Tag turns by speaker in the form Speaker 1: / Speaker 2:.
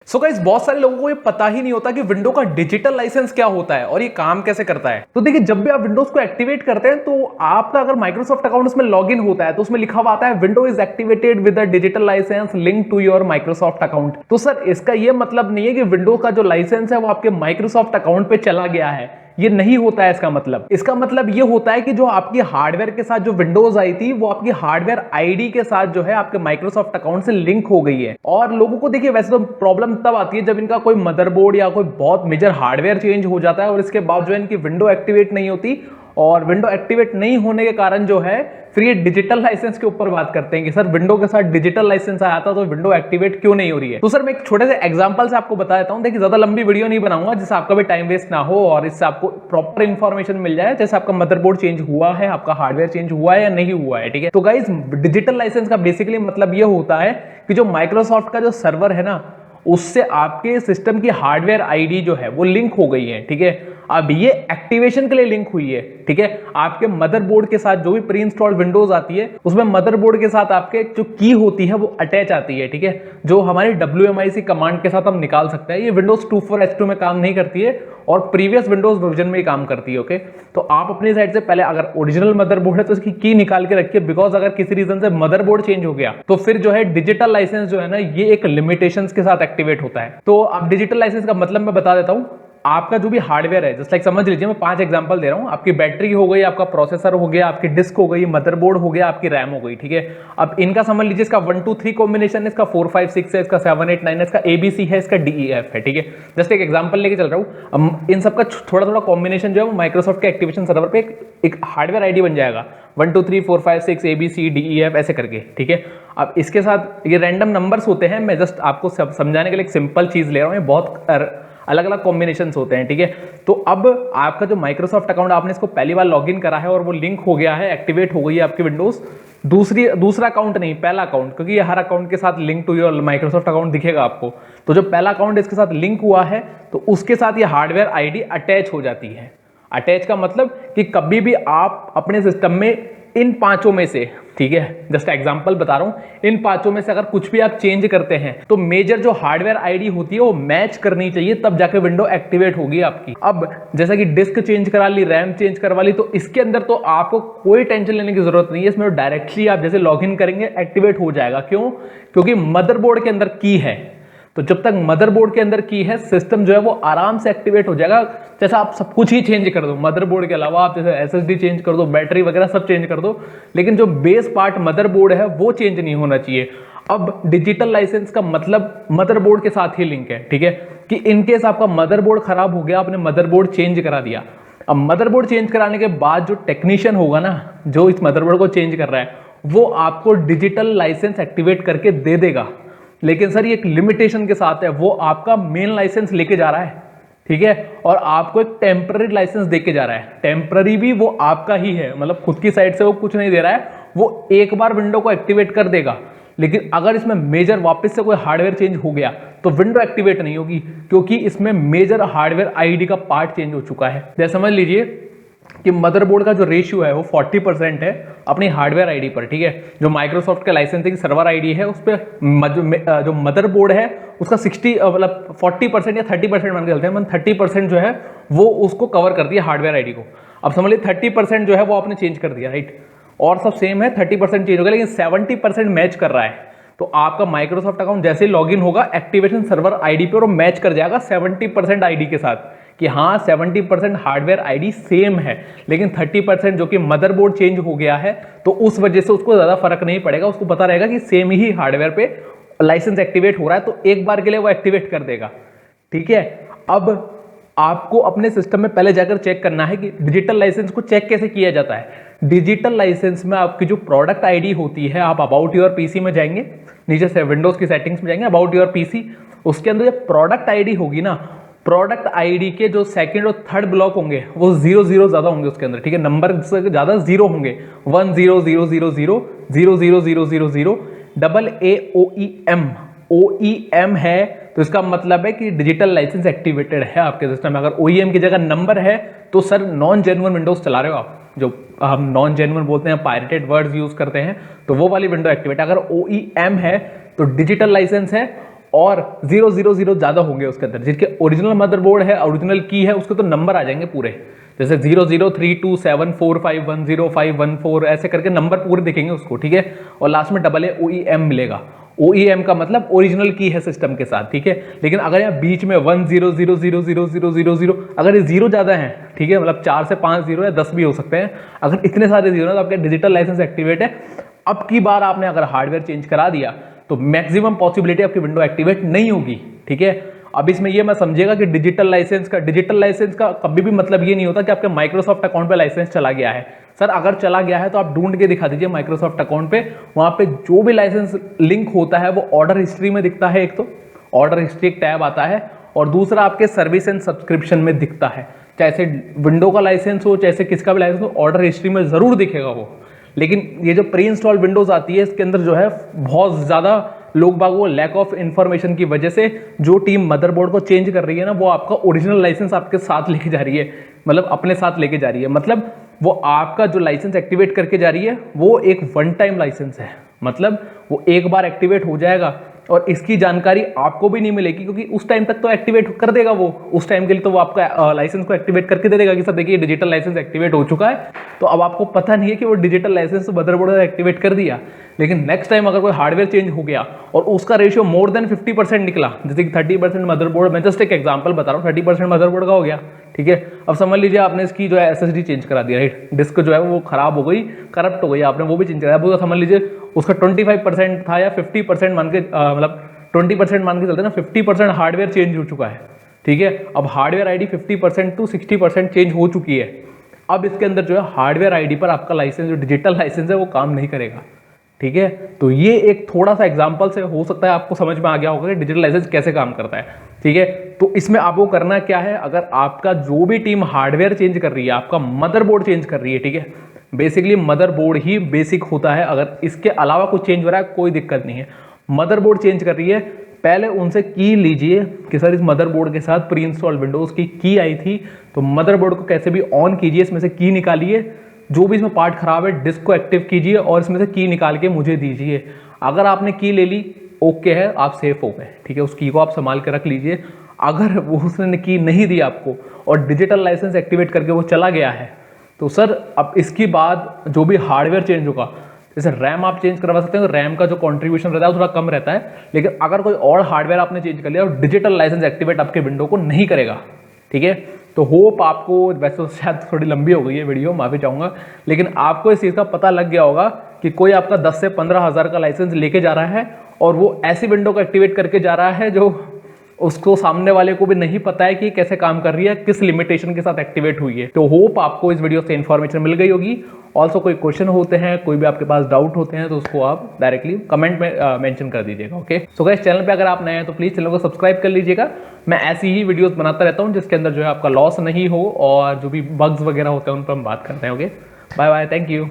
Speaker 1: So guys बहुत सारे लोगों को ये पता ही नहीं होता कि विंडो का डिजिटल लाइसेंस क्या होता है और ये काम कैसे करता है। तो देखिए, जब भी आप विंडोज को एक्टिवेट करते हैं तो आपका अगर माइक्रोसॉफ्ट अकाउंट उसमें लॉगिन होता है तो उसमें लिखा हुआ आता है window is activated with the digital licence link to your Microsoft account. तो सर इसका ये मतलब नहीं है कि विंडो का जो लाइसेंस है वो आपके माइक्रोसॉफ्ट अकाउंट पे चला गया है, ये नहीं होता है। इसका मतलब ये होता है कि जो आपकी हार्डवेयर के साथ जो विंडोज आई थी वो आपकी हार्डवेयर आईडी के साथ जो है आपके माइक्रोसॉफ्ट अकाउंट से लिंक हो गई है। और लोगों को देखिए वैसे तो प्रॉब्लम तब आती है जब इनका कोई मदरबोर्ड या कोई बहुत मेजर हार्डवेयर चेंज हो जाता है और इसके बाद जो है इनकी विंडो एक्टिवेट नहीं होती। और विंडो एक्टिवेट नहीं होने के कारण जो है फिर ये डिजिटल लाइसेंस के ऊपर बात करते हैं कि सर विंडो के साथ डिजिटल लाइसेंस आया था तो विंडो एक्टिवेट क्यों नहीं हो रही है। तो सर मैं एक छोटे से एग्जांपल से आपको बता देता हूं। देखिए ज्यादा लंबी वीडियो नहीं बनाऊंगा जिससे आपका भी टाइम वेस्ट ना हो और इससे आपको प्रॉपर इंफॉर्मेशन मिल जाए, जैसे आपका मदरबोर्ड चेंज हुआ है, आपका हार्डवेयर चेंज हुआ है या नहीं हुआ है। ठीक है, तो गाइस डिजिटल लाइसेंस का बेसिकली मतलब ये होता है कि जो माइक्रोसॉफ्ट का जो सर्वर है ना उससे आपके सिस्टम की हार्डवेयर आईडी जो है वो लिंक हो गई है। ठीक है, अब ये एक्टिवेशन के लिए लिंक हुई है। ठीक है, आपके मदरबोर्ड के साथ जो भी प्री इंस्टॉल्ड विंडोज आती है उसमें मदरबोर्ड के साथ आपके जो की होती है वो अटैच आती है। ठीक है, जो हमारी WMIC कमांड के साथ हम निकाल सकते हैं। ये विंडोज 24H2 में काम नहीं करती है और प्रीवियस विंडोज वर्जन में ही काम करती है। ओके, तो आप अपनी साइड से पहले अगर ओरिजिनल मदरबोर्ड है तो उसकी की निकाल के रखिए, बिकॉज अगर किसी रीजन से मदरबोर्ड चेंज हो गया तो फिर जो है डिजिटल लाइसेंस जो है ना ये एक लिमिटेशंस के साथ एक्टिवेट होता है। तो अब डिजिटल लाइसेंस का मतलब मैं बता देता हूं। आपका जो भी हार्डवेयर है, जस्ट लाइक समझ लीजिए मैं 5 एग्जांपल दे रहा हूं। आपकी बैटरी हो गई, आपका प्रोसेसर हो गया, आपकी डिस्क हो गई, मदरबोर्ड हो गया, आपकी रैम हो गई। ठीक है, अब इनका समझ लीजिए इसका 1 2 3 कॉम्बिनेशन है, इसका 4 5 6 है, इसका 7 8 9 है, इसका ABC है, इसका DEF है। ठीक है, जस्ट एक एग्जांपल लेके चल रहा हूं। इन सबका थोड़ा थोड़ा कॉम्बिनेशन जो है वो माइक्रोसॉफ्ट के एक्टिवेशन सर्वर पे एक हार्डवेयर आईडी बन जाएगा 1 2 3 4 5 6 ABC DEF ऐसे करके। ठीक है, अब इसके साथ ये रैंडम नंबर्स होते हैं। मैं जस्ट आपको समझाने के लिए एक सिंपल चीज ले रहा हूं, ये बहुत अलग अलग कॉम्बिनेशंस होते हैं। ठीक है, तो अब आपका जो माइक्रोसॉफ्ट अकाउंट आपने इसको पहली बार लॉगिन करा है और वो लिंक हो गया है, एक्टिवेट हो गई है आपकी विंडोज। दूसरा अकाउंट नहीं, पहला अकाउंट, क्योंकि ये हर अकाउंट के साथ link to your Microsoft account दिखेगा आपको। तो जो पहला अकाउंट इसके साथ लिंक हुआ है तो उसके साथ ये हार्डवेयर आईडी अटैच हो जाती है। अटैच का मतलब कि कभी भी आप अपने सिस्टम में इन पांचों में से, ठीक है जस्ट एग्जांपल बता रहा हूं, इन पांचों में से अगर कुछ भी आप चेंज करते हैं तो मेजर जो हार्डवेयर आईडी होती है वो मैच करनी चाहिए, तब जाके विंडो एक्टिवेट होगी आपकी। अब जैसा कि डिस्क चेंज करा ली, रैम चेंज करवा ली, तो इसके अंदर तो आपको कोई टेंशन लेने की जरूरत नहीं है। इसमें डायरेक्टली आप जैसे लॉगिन करेंगे एक्टिवेट हो जाएगा। क्यों? क्योंकि मदरबोर्ड के अंदर की है। तो जब तक मदरबोर्ड के अंदर की है सिस्टम जो है वो आराम से एक्टिवेट हो जाएगा। जैसा आप सब कुछ ही चेंज कर दो मदरबोर्ड के अलावा, आप जैसे SSD चेंज कर दो, बैटरी वगैरह सब चेंज कर दो, लेकिन जो बेस पार्ट मदरबोर्ड है वो चेंज नहीं होना चाहिए। अब डिजिटल लाइसेंस का मतलब मदरबोर्ड के साथ ही लिंक है। ठीक है, कि इनकेस आपका मदरबोर्ड खराब हो गया, आपने मदरबोर्ड चेंज करा दिया, अब मदरबोर्ड चेंज कराने के बाद जो टेक्नीशियन होगा ना जो इस मदरबोर्ड को चेंज कर रहा है वो आपको डिजिटल लाइसेंस एक्टिवेट करके दे देगा। लेकिन सर ये एक लिमिटेशन के साथ है, वो आपका मेन लाइसेंस लेके जा रहा है। ठीक है, और आपको एक टेम्पररी लाइसेंस देके जा रहा है। टेम्पररी भी वो आपका ही है, मतलब खुद की साइड से वो कुछ नहीं दे रहा है, वो एक बार विंडो को एक्टिवेट कर देगा। लेकिन अगर इसमें मेजर वापस से कोई हार्डवेयर चेंज हो गया तो विंडो एक्टिवेट नहीं होगी, क्योंकि इसमें मेजर हार्डवेयर आईडी का पार्ट चेंज हो चुका है। जैसे समझ लीजिए कि मदरबोर्ड का जो रेशियो है वो 40% है अपनी हार्डवेयर आईडी पर। ठीक है, जो माइक्रोसॉफ्ट के लाइसेंसिंग सर्वर आईडी है उस पर जो मदरबोर्ड है उसका 40% या 30% मान के चलते हैं, 30% जो है वो उसको कवर करती है हार्डवेयर आईडी को। अब समझ लीजिए 30% जो है वो आपने चेंज कर दिया, राइट, और सब सेम है, 30% चेंज हो गया, लेकिन 70% मैच कर रहा है। तो आपका माइक्रोसॉफ्ट अकाउंट जैसे ही लॉगिन होगा एक्टिवेशन सर्वर आईडी पे और मैच कर जाएगा 70% आईडी के साथ कि हाँ 70% हार्डवेयर आईडी सेम है, लेकिन 30% जो कि मदरबोर्ड चेंज हो गया है तो उस वजह से उसको ज्यादा फर्क नहीं पड़ेगा। उसको पता रहेगा कि सेम ही हार्डवेयर पे लाइसेंस एक्टिवेट हो रहा है, तो एक बार के लिए वो एक्टिवेट कर देगा। ठीक है, अब आपको अपने सिस्टम में पहले जाकर चेक करना है कि डिजिटल लाइसेंस को चेक कैसे किया जाता है। डिजिटल लाइसेंस में आपकी जो प्रोडक्ट आईडी होती है, आप अबाउट योर पीसी में जाएंगे, नीचे से विंडोज की सेटिंग्स में जाएंगे, अबाउट योर पीसी, उसके अंदर जो प्रोडक्ट आईडी होगी ना, प्रोडक्ट आईडी के जो सेकंड और थर्ड ब्लॉक होंगे वो 0 ज्यादा होंगे उसके अंदर। ठीक है, नंबर से ज्यादा 0 होंगे, 1 0 0 0 0 0 0 0 0 0 AAOEM OEM है, तो इसका मतलब है कि डिजिटल लाइसेंस एक्टिवेटेड है आपके सिस्टम में। अगर OEM की जगह नंबर है तो सर नॉन जेन्युइन विंडोज चला रहे हो आप, जो हम नॉन जेन्युइन बोलते हैं, पायरेटेड वर्ड्स यूज करते हैं, तो वो वाली विंडो एक्टिवेट। अगर OEM है तो डिजिटल लाइसेंस है और 000 ज्यादा होंगे उसके अंदर, जिसके ओरिजिनल मदरबोर्ड है, ओरिजिनल की है, उसके तो नंबर आ जाएंगे पूरे, जैसे 003274510514 ऐसे करके नंबर पूरे दिखेंगे उसको, ठीक है। और लास्ट में OEM मिलेगा। OEM का मतलब ओरिजिनल की है सिस्टम के साथ, ठीक है। लेकिन अगर यहाँ बीच में 10000000 अगर ये जीरो ज्यादा है, ठीक है, मतलब 4 से 5 जीरो या 10 भी हो सकते हैं, अगर इतने सारे जीरो तो आपका डिजिटल लाइसेंस एक्टिवेट है। अब की बार आपने अगर हार्डवेयर चेंज करा दिया तो मैक्सिमम पॉसिबिलिटी आपकी विंडो एक्टिवेट नहीं होगी, ठीक है। अब इसमें ये मैं समझेगा कि डिजिटल लाइसेंस का कभी भी मतलब ये नहीं होता कि आपके माइक्रोसॉफ्ट अकाउंट पे लाइसेंस चला गया है। सर अगर चला गया है तो आप ढूंढ के दिखा दीजिए माइक्रोसॉफ्ट अकाउंट पे, वहां पे जो भी लाइसेंस लिंक होता है वो ऑर्डर हिस्ट्री में दिखता है। एक तो ऑर्डर हिस्ट्री एक टैब आता है, और दूसरा आपके सर्विस एंड सब्सक्रिप्शन में दिखता है। चाहे विंडो का लाइसेंस हो, चाहे किसका भी लाइसेंस हो, ऑर्डर हिस्ट्री में जरूर दिखेगा वो। लेकिन ये जो प्री इंस्टॉल विंडोज आती है, इसके अंदर जो है बहुत ज्यादा लोग बाग वो लैक ऑफ इंफॉर्मेशन की वजह से जो टीम मदरबोर्ड को चेंज कर रही है ना, वो आपका ओरिजिनल लाइसेंस आपके साथ लेके जा रही है, मतलब अपने साथ लेके जा रही है। मतलब वो आपका जो लाइसेंस एक्टिवेट करके जा रही है वो एक वन टाइम लाइसेंस है, मतलब वो एक बार एक्टिवेट हो जाएगा और इसकी जानकारी आपको भी नहीं मिलेगी, क्योंकि उस टाइम तक तो एक्टिवेट कर देगा वो। उस टाइम के लिए तो वो आपका लाइसेंस को एक्टिवेट करके दे देगा कि सर देखिए डिजिटल लाइसेंस एक्टिवेट हो चुका है। तो अब आपको पता नहीं है कि वो डिजिटल लाइसेंस तो मदरबोर्ड ने एक्टिवेट कर दिया। लेकिन नेक्स्ट टाइम अगर कोई हार्डवेयर चेंज हो गया और उसका रेशियो मोर देन 50% निकला, जैसे कि 30% मदरबोर्ड, मैं जस्ट एक एग्जांपल बता रहा हूँ, 30% मदरबोर्ड का हो गया, ठीक है। अब समझ लीजिए आपने इसकी जो है SSD चेंज करा दिया, राइट, डिस्क जो है वो खराब हो गई, करप्ट हो गई, आपने वो भी चेंज कराया। अब समझ लीजिए उसका 25% था या 50% मान के मतलब 20% मान के चलते ना, 50% हार्डवेयर चेंज हो चुका है, ठीक है। अब हार्डवेयर आईडी 50% टू 60% चेंज हो चुकी है। अब इसके अंदर जो है हार्डवेयर आईडी पर आपका लाइसेंस, जो डिजिटल लाइसेंस है, वो काम नहीं करेगा, ठीक है। तो ये एक थोड़ा सा एग्जांपल से हो सकता है आपको समझ में आ गया होगा कि डिजिटल लाइसेंस कैसे काम करता है, ठीक है। तो इसमें आपको करना क्या है, अगर आपका जो भी टीम हार्डवेयर चेंज कर रही है, आपका मदरबोर्ड चेंज कर रही है, ठीक है, बेसिकली मदरबोर्ड ही बेसिक होता है। अगर इसके अलावा कुछ चेंज हो रहा है कोई दिक्कत नहीं है, मदरबोर्ड चेंज कर रही है, पहले उनसे की लीजिए कि सर इस मदरबोर्ड के साथ प्री इंस्टॉल विंडोज की आई थी, तो मदरबोर्ड को कैसे भी ऑन कीजिए, इसमें से की निकालिए, जो भी इसमें पार्ट खराब है डिस्क को एक्टिव कीजिए और इसमें से की निकाल के मुझे दीजिए। अगर आपने की ले ली, ओके है, आप सेफ हो गए, ठीक है। उस की को आप संभाल के रख लीजिए। अगर वो उसने की नहीं दी आपको और डिजिटल लाइसेंस एक्टिवेट करके वो चला गया है, तो सर अब इसके बाद जो भी हार्डवेयर चेंज होगा, जैसे रैम आप चेंज करवा सकते हैं, तो रैम का जो कंट्रीब्यूशन रहता है वो थोड़ा कम रहता है। लेकिन अगर कोई और हार्डवेयर आपने चेंज कर लिया और डिजिटल लाइसेंस एक्टिवेट आपके विंडो को नहीं करेगा, ठीक है। तो होप आपको, वैसे तो शायद थोड़ी लंबी हो गई है वीडियो, माफी चाहूंगा, लेकिन आपको इस चीज का पता लग गया होगा कि कोई आपका 10 से 15 हज़ार का लाइसेंस लेके जा रहा है और वो ऐसी विंडो को एक्टिवेट करके जा रहा है जो उसको सामने वाले को भी नहीं पता है कि कैसे काम कर रही है, किस लिमिटेशन के साथ एक्टिवेट हुई है। तो होप आपको इस वीडियो से इन्फॉर्मेशन मिल गई होगी। ऑल्सो कोई क्वेश्चन होते हैं, कोई भी आपके पास डाउट होते हैं, तो उसको आप डायरेक्टली कमेंट में मेंशन कर दीजिएगा, ओके। सो गाइस, चैनल पे अगर आप नए हैं तो प्लीज चैनल को सब्सक्राइब कर लीजिएगा। मैं ऐसी ही वीडियोस बनाता रहता हूँ जिसके अंदर जो है आपका लॉस नहीं हो और जो भी बग्स वगैरह होते हैं उन पर हम बात करते हैं, okay. Bye bye, thank you.